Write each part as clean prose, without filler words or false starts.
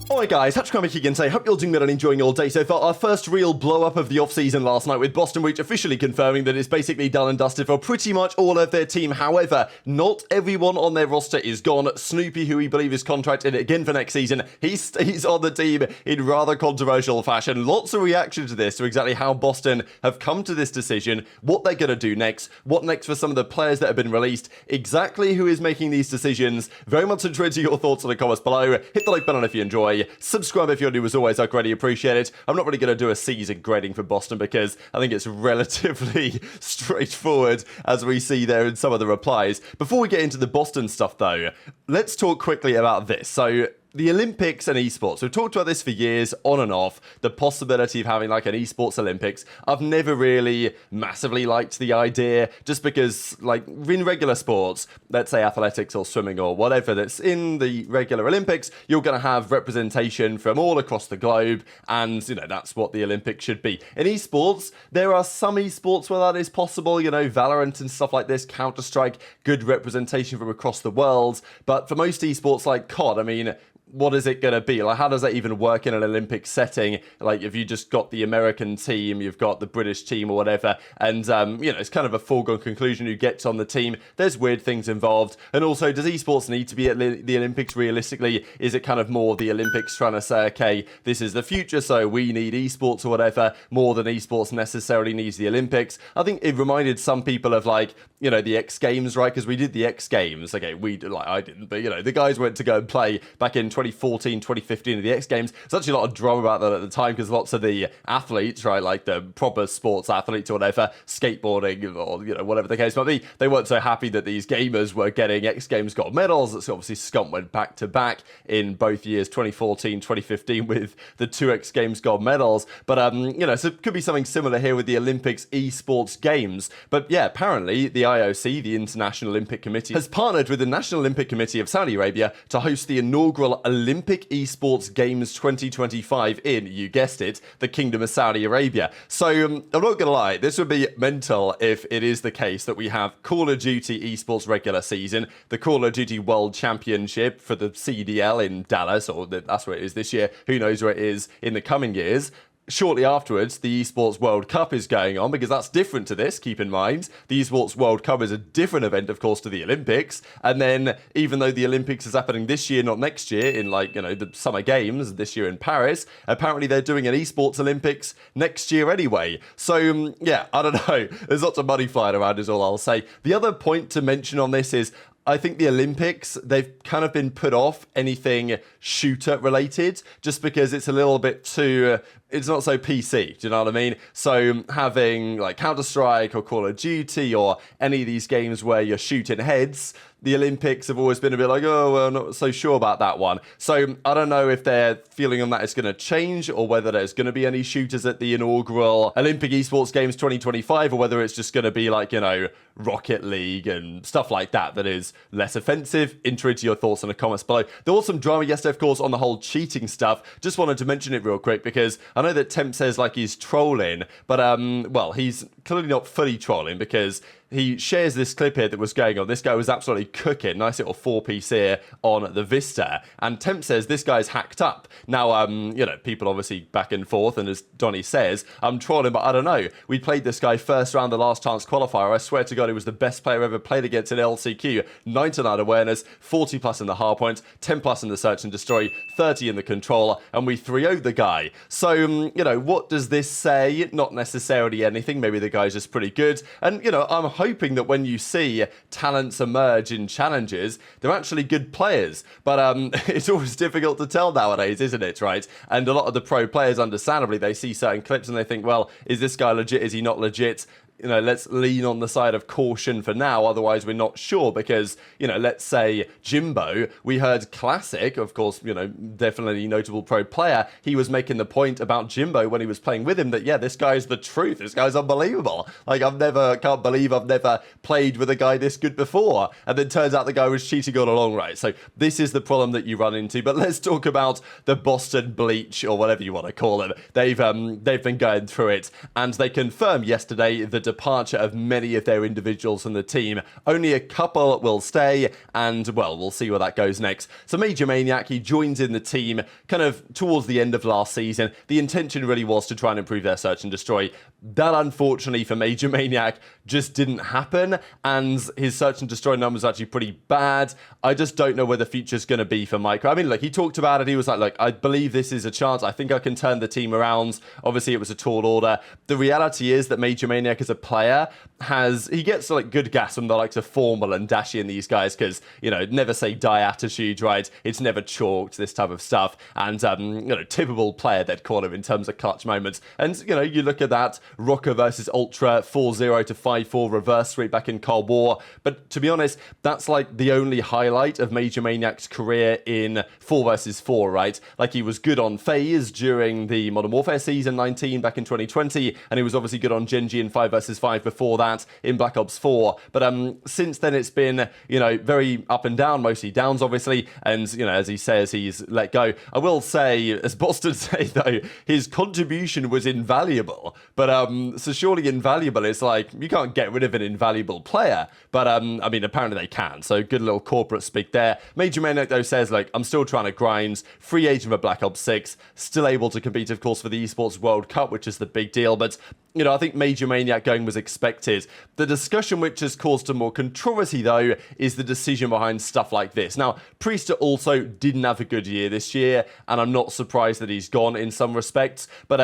Alright guys, Scrappy again say, hope you're doing well and enjoying your day so far. Our first real blow-up of the off-season last night with Boston Reach officially confirming that it's basically done and dusted for pretty much all of their team. However, not everyone on their roster is gone. Snoopy, who we believe is contracted again for next season, he stays on the team in rather controversial fashion. Lots of reaction to this, to exactly how Boston have come to this decision, what they're going to do next, what next for some of the players that have been released, exactly who is making these decisions. Very much interested in your thoughts in the comments below. Hit the like button if you enjoy. Subscribe if you're new as always, I'd greatly appreciate it. I'm not really going to do a season grading for Boston because I think it's relatively straightforward as we see there in some of the replies. Before we get into the Boston stuff though, let's talk quickly about this. So, the Olympics and esports. We've talked about this for years, on and off, the possibility of having like an esports Olympics. I've never really massively liked the idea, just because like in regular sports, let's say athletics or swimming or whatever that's in the regular Olympics, you're going to have representation from all across the globe, and you know, that's what the Olympics should be. In esports, there are some esports where that is possible, you know, Valorant and stuff like this, Counter-Strike, good representation from across the world, but for most esports like COD, I mean, what is it going to be? Like, how does that even work in an Olympic setting? Like, if you just got the American team, you've got the British team or whatever, and, you know, it's kind of a foregone conclusion who gets on the team. There's weird things involved. And also, does esports need to be at the Olympics realistically? Is it kind of more the Olympics trying to say, okay, this is the future, so we need esports or whatever, more than esports necessarily needs the Olympics? I think it reminded some people of, like, you know, the X Games, right? Because we did the X Games. Okay, I didn't, but, you know, the guys went to go and play back in 2014, 2015 at the X Games. There's actually a lot of drama about that at the time because lots of the athletes, right, like the proper sports athletes or whatever, skateboarding or, you know, whatever the case might be, they weren't so happy that these gamers were getting X Games gold medals. So obviously Scump went back to back in both years, 2014, 2015, with the 2 X Games gold medals. But, you know, so it could be something similar here with the Olympics esports games. But yeah, apparently the IOC, the International Olympic Committee, has partnered with the National Olympic Committee of Saudi Arabia to host the inaugural Olympic Esports Games 2025 in, you guessed it, the Kingdom of Saudi Arabia. So, I'm not going to lie, this would be mental if it is the case that we have Call of Duty Esports regular season, the Call of Duty World Championship for the CDL in Dallas, or that's where it is this year, who knows where it is in the coming years. Shortly afterwards, the Esports World Cup is going on, because that's different to this, keep in mind. The Esports World Cup is a different event, of course, to the Olympics. And then, even though the Olympics is happening this year, not next year, in, like, you know, the Summer Games this year in Paris, apparently they're doing an Esports Olympics next year anyway. So, yeah, I don't know. There's lots of money flying around is all I'll say. The other point to mention on this is, I think the Olympics, they've kind of been put off anything shooter related, just because it's a little bit too, it's not so PC, do you know what I mean? So having like Counter-Strike or Call of Duty or any of these games where you're shooting heads, the Olympics have always been a bit like, oh, well, I'm not so sure about that one. So I don't know if their feeling on that is going to change, or whether there's going to be any shooters at the inaugural Olympic Esports Games 2025, or whether it's just going to be like, you know, Rocket League and stuff like that that is less offensive. Enter into your thoughts in the comments below. There was some drama yesterday, of course, on the whole cheating stuff. Just wanted to mention it real quick because I know that Temp says like he's trolling, but well, he's clearly not fully trolling, because he shares this clip here that was going on. This guy was absolutely cooking. Nice little 4-piece here on the Vista. And Temp says this guy's hacked up. Now, you know, people obviously back and forth. And as Donny says, I'm trolling, but I don't know. We played this guy first round, the last chance qualifier. I swear to God, he was the best player ever played against in LCQ. 99 awareness, 40 plus in the hardpoint, 10 plus in the search and destroy, 30 in the controller. And we 3-0'd the guy. So, you know, what does this say? Not necessarily anything. Maybe the guy's just pretty good. And, you know, I'm hoping that when you see talents emerge in challenges, they're actually good players. But it's always difficult to tell nowadays, isn't it, right? And a lot of the pro players, understandably, they see certain clips and they think, well, is this guy legit? Is he not legit? You know, let's lean on the side of caution for now, otherwise we're not sure, because, you know, let's say Jimbo, we heard Classic, of course, you know, definitely notable pro player, he was making the point about Jimbo when he was playing with him that, yeah, this guy's the truth, this guy's unbelievable, like, can't believe I've never played with a guy this good before, and then turns out the guy was cheating all along, right? So this is the problem that you run into. But let's talk about the Boston Bleach, or whatever you want to call them. They've been going through it, and they confirmed yesterday that departure of many of their individuals from the team. Only a couple will stay, and, well, we'll see where that goes next. So Major Maniac, he joins in the team kind of towards the end of last season. The intention really was to try and improve their search and destroy. That, unfortunately, for Major Maniac, just didn't happen, and his search and destroy numbers are actually pretty bad. I just don't know where the future's going to be for Micro. I mean, look, he talked about it. He was like, look, I believe this is a chance. I think I can turn the team around. Obviously, it was a tall order. The reality is that Major Maniac as a player he gets like good gas from the likes of Formal and Dashy and these guys because, you know, never say die attitude, right? It's never chalked, this type of stuff. And, you know, typical player they'd call him in terms of clutch moments. And, you know, you look at that, Rocker versus Ultra, 4-0 to 5-4 reverse sweep back in Cold War. But to be honest, that's like the only highlight of Major Maniac's career in 4 versus 4, right? Like he was good on FaZe during the Modern Warfare Season 19 back in 2020, and he was obviously good on Genji in 5 versus 5 before that in Black Ops 4. But since then it's been, you know, very up and down, mostly downs obviously, and, you know, as he says, he's let go. I will say, as Boston say though, his contribution was invaluable. But so surely invaluable is like, you can't get rid of an invaluable player. But I mean, apparently they can. So good little corporate speak there. Major Maniac though says, like, I'm still trying to grind, free agent for Black Ops 6, still able to compete, of course, for the Esports World Cup, which is the big deal. But, you know, I think Major Maniac going was expected. The discussion which has caused some more controversy, though, is the decision behind stuff like this. Now, Priestahh also didn't have a good year this year, and I'm not surprised that he's gone in some respects. But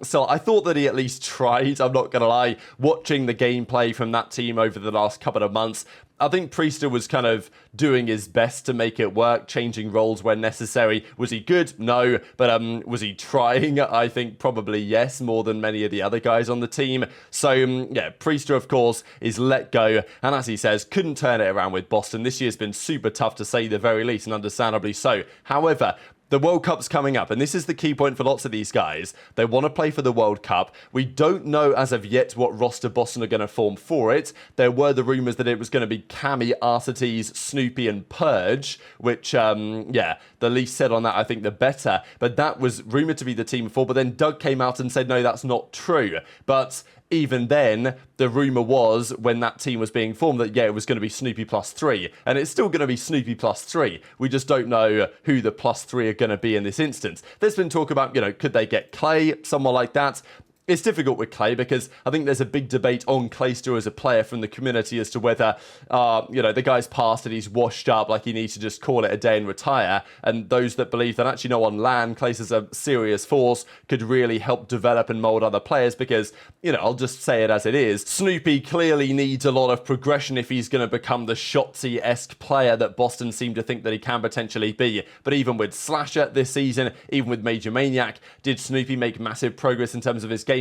still, I thought that he at least tried, I'm not going to lie. Watching the gameplay from that team over the last couple of months, I think Priestahh was kind of doing his best to make it work, changing roles when necessary. Was he good? No. But was he trying? I think probably yes, more than many of the other guys on the team. So, yeah, Priestahh, of course, is let go. And as he says, couldn't turn it around with Boston. This year's been super tough to say the very least, and understandably so. However, the World Cup's coming up, and this is the key point for lots of these guys. They want to play for the World Cup. We don't know as of yet what roster Boston are going to form for it. There were the rumours that it was going to be Cammy, Arcetes, Snoopy, and Purge, which, yeah, the least said on that, I think, the better. But that was rumoured to be the team before, but then Doug came out and said, no, that's not true. But even then, the rumour was, when that team was being formed, that, yeah, it was going to be Snoopy +3. And it's still going to be Snoopy +3. We just don't know who the +3 are going to be in this instance. There's been talk about, you know, could they get Clay, someone like that? It's difficult with Clay because I think there's a big debate on Clayster as a player from the community as to whether, you know, the guy's past and he's washed up, like he needs to just call it a day and retire. And those that believe that actually, no, on LAN, Clayster's a serious force, could really help develop and mold other players because, you know, I'll just say it as it is. Snoopy clearly needs a lot of progression if he's going to become the Shotzzy-esque player that Boston seem to think that he can potentially be. But even with Slasher this season, even with Major Maniac, did Snoopy make massive progress in terms of his gameplay?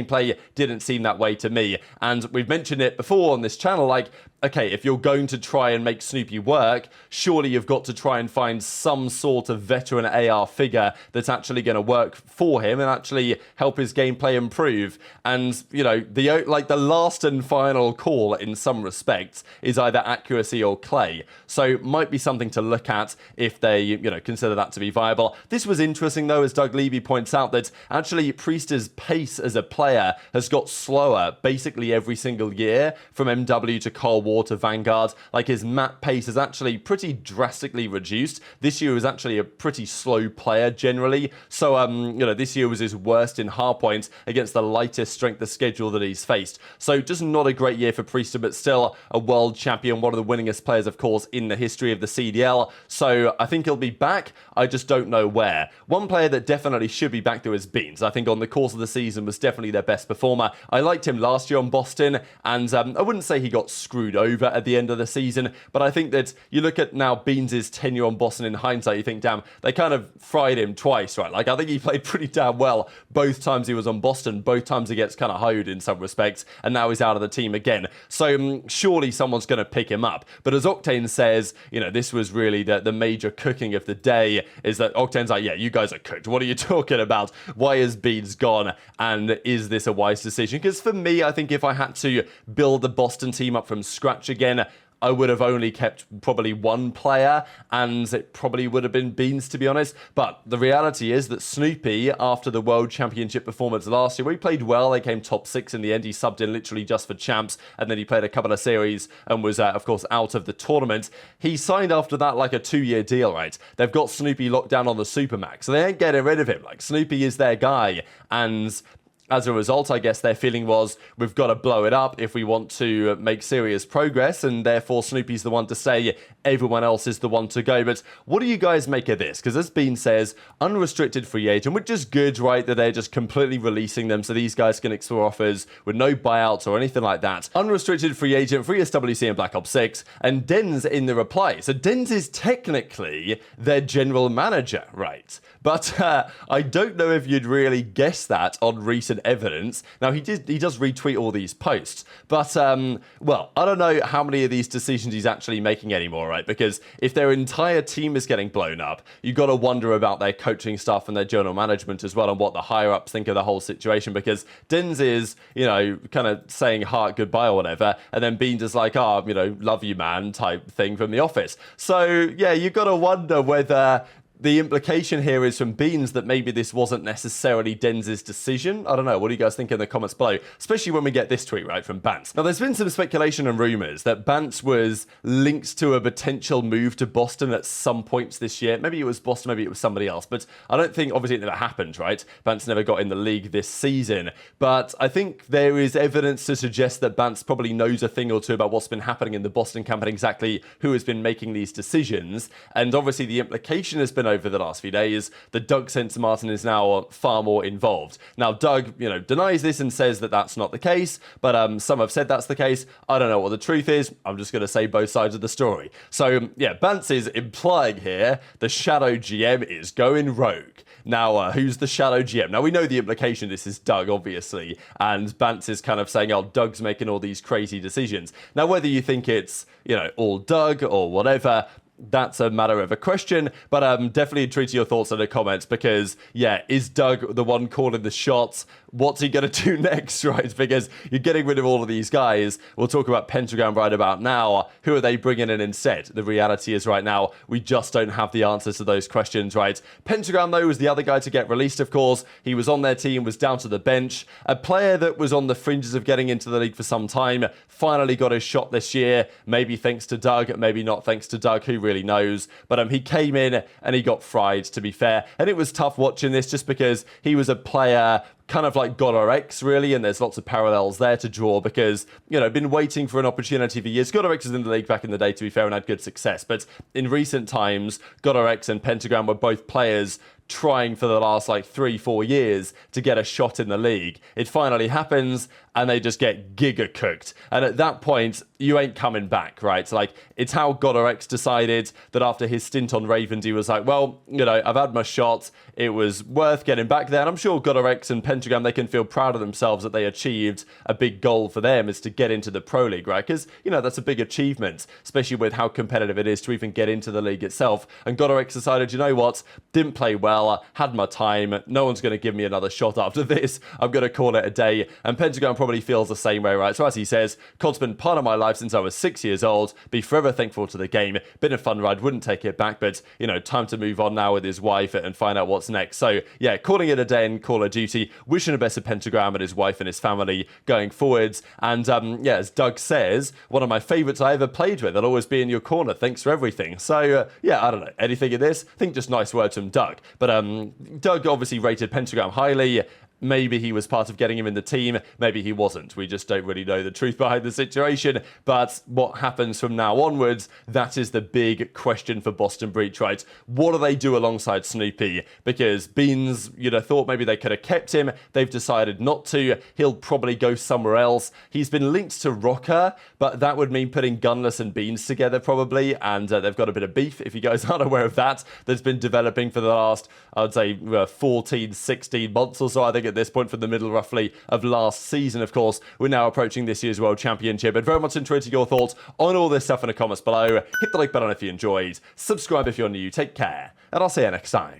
Didn't seem that way to me. And we've mentioned it before on this channel, like, okay, if you're going to try and make Snoopy work, surely you've got to try and find some sort of veteran AR figure that's actually going to work for him and actually help his gameplay improve. And, you know, the last and final call in some respects is either accuracy or Clay. So might be something to look at if they, you know, consider that to be viable. This was interesting though, as Doug Levy points out, that actually Priesthah's pace as a player has got slower basically every single year from MW to Cold War to Vanguard. Like, his map pace is actually pretty drastically reduced. This year was actually a pretty slow player generally. So, you know, this year was his worst in hardpoint against the lightest strength of schedule that he's faced. So just not a great year for Priestahh, but still a world champion, one of the winningest players, of course, in the history of the CDL. So I think he'll be back. I just don't know where. One player that definitely should be back, though, is Beans. I think on the course of the season was definitely their best performer. I liked him last year on Boston, and I wouldn't say he got screwed over at the end of the season, but I think that you look at now Beans' tenure on Boston in hindsight, you think, damn, they kind of fried him twice, right? Like, I think he played pretty damn well both times he was on Boston, both times he gets kind of hoed in some respects, and now he's out of the team again. So surely someone's going to pick him up. But as Octane says, you know, this was really the major cooking of the day, is that Octane's like, yeah, you guys are cooked. What are you talking about? Why is Beans gone? And is this a wise decision? Because for me, I think if I had to build the Boston team up from scratch again, I would have only kept probably one player, and it probably would have been Beans, to be honest. But the reality is that Snoopy, after the World Championship performance last year, where he played well, they came top 6 in the end. He subbed in literally just for champs, and then he played a couple of series and was, of course, out of the tournament. He signed after that like a 2-year deal, right? They've got Snoopy locked down on the Supermax, so they ain't getting rid of him. Like, Snoopy is their guy, and as a result, I guess their feeling was, we've got to blow it up if we want to make serious progress, and therefore Snoopy's the one to say, everyone else is the one to go. But what do you guys make of this? Because as Bean says, unrestricted free agent, which is good, right, that they're just completely releasing them so these guys can explore offers with no buyouts or anything like that. Unrestricted free agent, free SWC and Black Ops 6, and Denz in the reply. So Denz is technically their general manager, right? But I don't know if you'd really guess that on recent evidence. Now, he does retweet all these posts, but, well, I don't know how many of these decisions he's actually making anymore, right? Because if their entire team is getting blown up, you got to wonder about their coaching staff and their general management as well, and what the higher-ups think of the whole situation, because Denz is, you know, kind of saying heart goodbye or whatever, and then Beans is like, oh, you know, love you, man, type thing from the office. So, yeah, you got to wonder whether the implication here is from Beans that maybe this wasn't necessarily Denz's decision. I don't know. What do you guys think in the comments below? Especially when we get this tweet, right, from Bance. Now, there's been some speculation and rumors that Bance was linked to a potential move to Boston at some points this year. Maybe it was Boston, maybe it was somebody else. But I don't think, obviously, it never happened, right? Bance never got in the league this season. But I think there is evidence to suggest that Bance probably knows a thing or two about what's been happening in the Boston camp and exactly who has been making these decisions. And obviously, the implication has been over the last few days that Doug Sense Martin is now far more involved. Now, Doug, you know, denies this and says that that's not the case, but some have said that's the case. I don't know what the truth is. I'm just going to say both sides of the story. So, yeah, Bance is implying here the Shadow GM is going rogue. Now, who's the Shadow GM? Now, we know the implication. This is Doug, obviously, and Bance is kind of saying, oh, Doug's making all these crazy decisions. Now, whether you think it's, you know, all Doug or whatever, that's a matter of a question, but definitely intrigued to your thoughts in the comments, because, yeah, is Doug the one calling the shots? What's he going to do next, right? Because you're getting rid of all of these guys. We'll talk about Pentagrxm right about now. Who are they bringing in instead? The reality is right now, we just don't have the answers to those questions, right? Pentagrxm, though, was the other guy to get released, of course. He was on their team, was down to the bench. A player that was on the fringes of getting into the league for some time, finally got his shot this year. Maybe thanks to Doug, maybe not thanks to Doug, who really knows. But he came in and he got fried, to be fair. And it was tough watching this just because he was a player kind of like GodRx, really, and there's lots of parallels there to draw because, you know, been waiting for an opportunity for years. GodRx was in the league back in the day, to be fair, and had good success. But in recent times, GodRx and Pentagrxm were both players trying for the last, like, 3-4 years to get a shot in the league. It finally happens, and they just get giga cooked. And at that point, you ain't coming back, right? Like, it's how GodRx decided that after his stint on Ravens, he was like, well, you know, I've had my shot. It was worth getting back there. And I'm sure GodRx and Pentagrxm, they can feel proud of themselves that they achieved a big goal for them is to get into the Pro League, right? Because, you know, that's a big achievement, especially with how competitive it is to even get into the league itself. And GodRx decided, you know what? Didn't play well, had my time. No one's going to give me another shot after this. I'm going to call it a day. And Pentagrxm probably feels the same way, right? So as he says, COD's been part of my life since I was 6 years old. Be forever thankful to the game. Been a fun ride, wouldn't take it back, but, you know, time to move on now with his wife and find out what's next. So, yeah, calling it a day in Call of Duty. Wishing the best of Pentagrxm and his wife and his family going forwards. And, yeah, as Doug says, one of my favorites I ever played with. I'll always be in your corner. Thanks for everything. So, yeah, I don't know. Anything in this? I think just nice words from Doug. But, Doug obviously rated Pentagrxm highly. Maybe he was part of getting him in the team. Maybe he wasn't. We just don't really know the truth behind the situation. But what happens from now onwards, that is the big question for Boston Breach, right? What do they do alongside Snoopy? Because Beans, you'd have thought maybe they could have kept him. They've decided not to. He'll probably go somewhere else. He's been linked to Rocker, but that would mean putting Gunless and Beans together probably. And they've got a bit of beef, if you guys aren't aware of that, that's been developing for the last, I would say, 14, 16 months or so, I think, at this point, from the middle roughly of last season. Of course, we're now approaching this year's World Championship, and very much interested in your thoughts on all this stuff in the comments below. Hit the like button if you enjoyed, subscribe if you're new, take care, and I'll see you next time.